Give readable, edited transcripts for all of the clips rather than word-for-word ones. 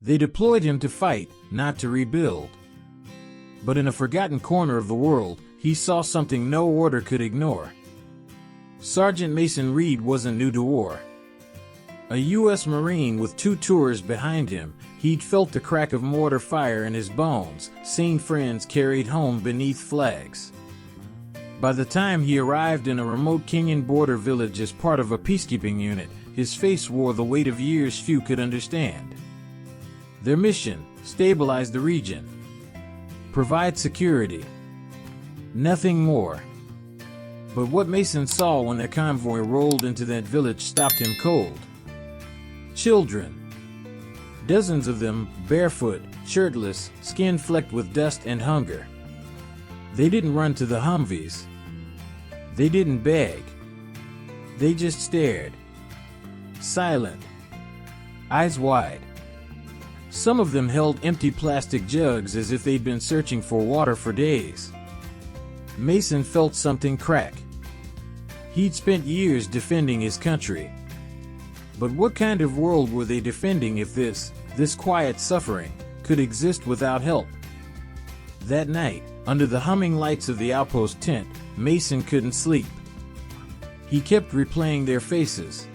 They deployed him to fight, not to rebuild. But in a forgotten corner of the world, he saw something no order could ignore. Sergeant Mason Reed wasn't new to war. A U.S. Marine with 2 tours behind him, he'd felt the crack of mortar fire in his bones, seen friends carried home beneath flags. By the time he arrived in a remote Kenyan border village as part of a peacekeeping unit, his face wore the weight of years few could understand. Their mission: stabilize the region. Provide security. Nothing more. But what Mason saw when the convoy rolled into that village stopped him cold. Children. Dozens of them, barefoot, shirtless, skin flecked with dust and hunger. They didn't run to the Humvees. They didn't beg. They just stared. Silent. Eyes wide. Some of them held empty plastic jugs as if they'd been searching for water for days. Mason felt something crack. He'd spent years defending his country. But what kind of world were they defending if this quiet suffering, could exist without help? That night, under the humming lights of the outpost tent, Mason couldn't sleep. He kept replaying their faces.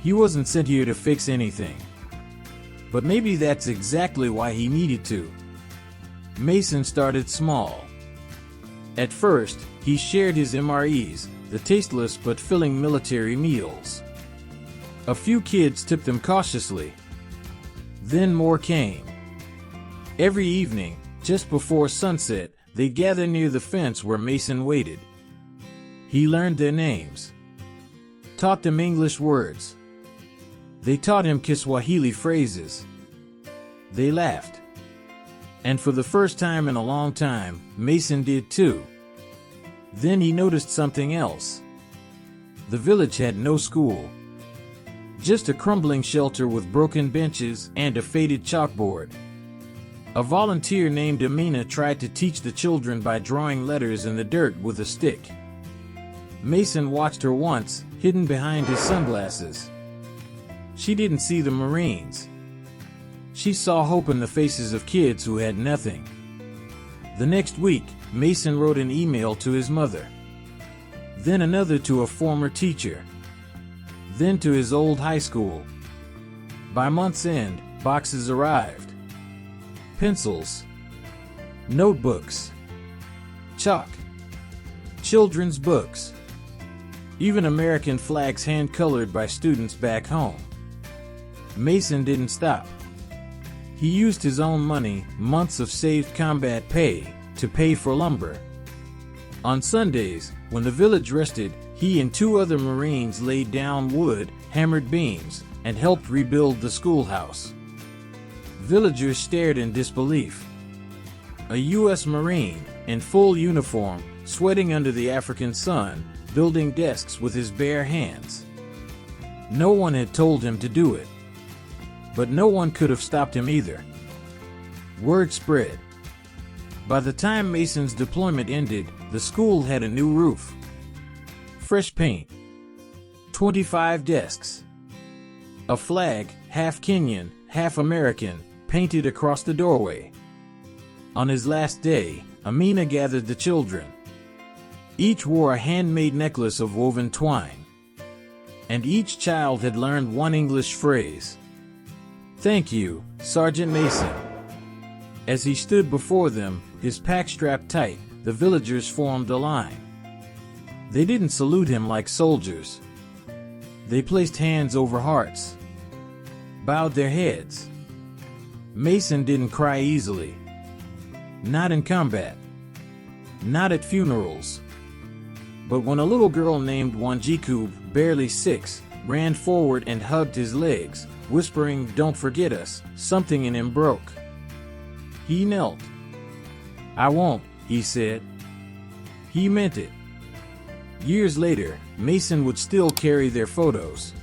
He wasn't sent here to fix anything. But maybe that's exactly why he needed to. Mason started small. At first, he shared his MREs, the tasteless but filling military meals. A few kids tipped them cautiously. Then more came. Every evening, just before sunset, they'd gather near the fence where Mason waited. He learned their names. Taught them English words. They taught him Kiswahili phrases. They laughed. And for the first time in a long time, Mason did too. Then he noticed something else. The village had no school. Just a crumbling shelter with broken benches and a faded chalkboard. A volunteer named Amina tried to teach the children by drawing letters in the dirt with a stick. Mason watched her once, hidden behind his sunglasses. She didn't see the Marines. She saw hope in the faces of kids who had nothing. The next week, Mason wrote an email to his mother. Then another to a former teacher. Then to his old high school. By month's end, boxes arrived. Pencils. Notebooks. Chalk. Children's books. Even American flags hand-colored by students back home. Mason didn't stop. He used his own money, months of saved combat pay, to pay for lumber. On Sundays, when the village rested, he and 2 other Marines laid down wood, hammered beams, and helped rebuild the schoolhouse. Villagers stared in disbelief. A U.S. Marine, in full uniform, sweating under the African sun, building desks with his bare hands. No one had told him to do it. But no one could have stopped him either. Word spread. By the time Mason's deployment ended, the school had a new roof. Fresh paint. 25 desks. A flag, half Kenyan, half American, painted across the doorway. On his last day, Amina gathered the children. Each wore a handmade necklace of woven twine. And each child had learned one English phrase. "Thank you, Sergeant Mason." As he stood before them, his pack strapped tight, the villagers formed a line. They didn't salute him like soldiers. They placed hands over hearts. Bowed their heads. Mason didn't cry easily. Not in combat. Not at funerals. But when a little girl named Wanjiku, barely 6, ran forward and hugged his legs, whispering, "Don't forget us," something in him broke. He knelt. "I won't," he said. He meant it. Years later, Mason would still carry their photos.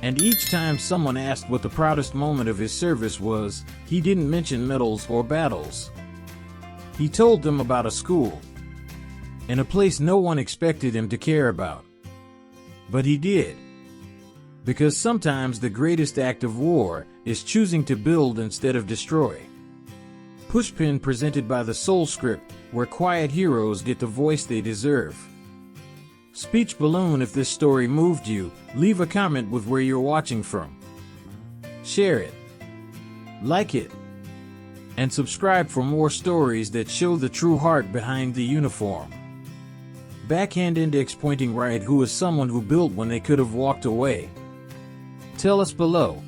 And each time someone asked what the proudest moment of his service was, he didn't mention medals or battles. He told them about a school. In a place no one expected him to care about. But he did. Because sometimes the greatest act of war is choosing to build instead of destroy. Pushpin presented by the Soul Script, where quiet heroes get the voice they deserve. Speech Balloon. If this story moved you, leave a comment with where you're watching from. Share it, like it, and subscribe for more stories that show the true heart behind the uniform. Backhand index pointing right. Who is someone who built when they could have walked away? Tell us below.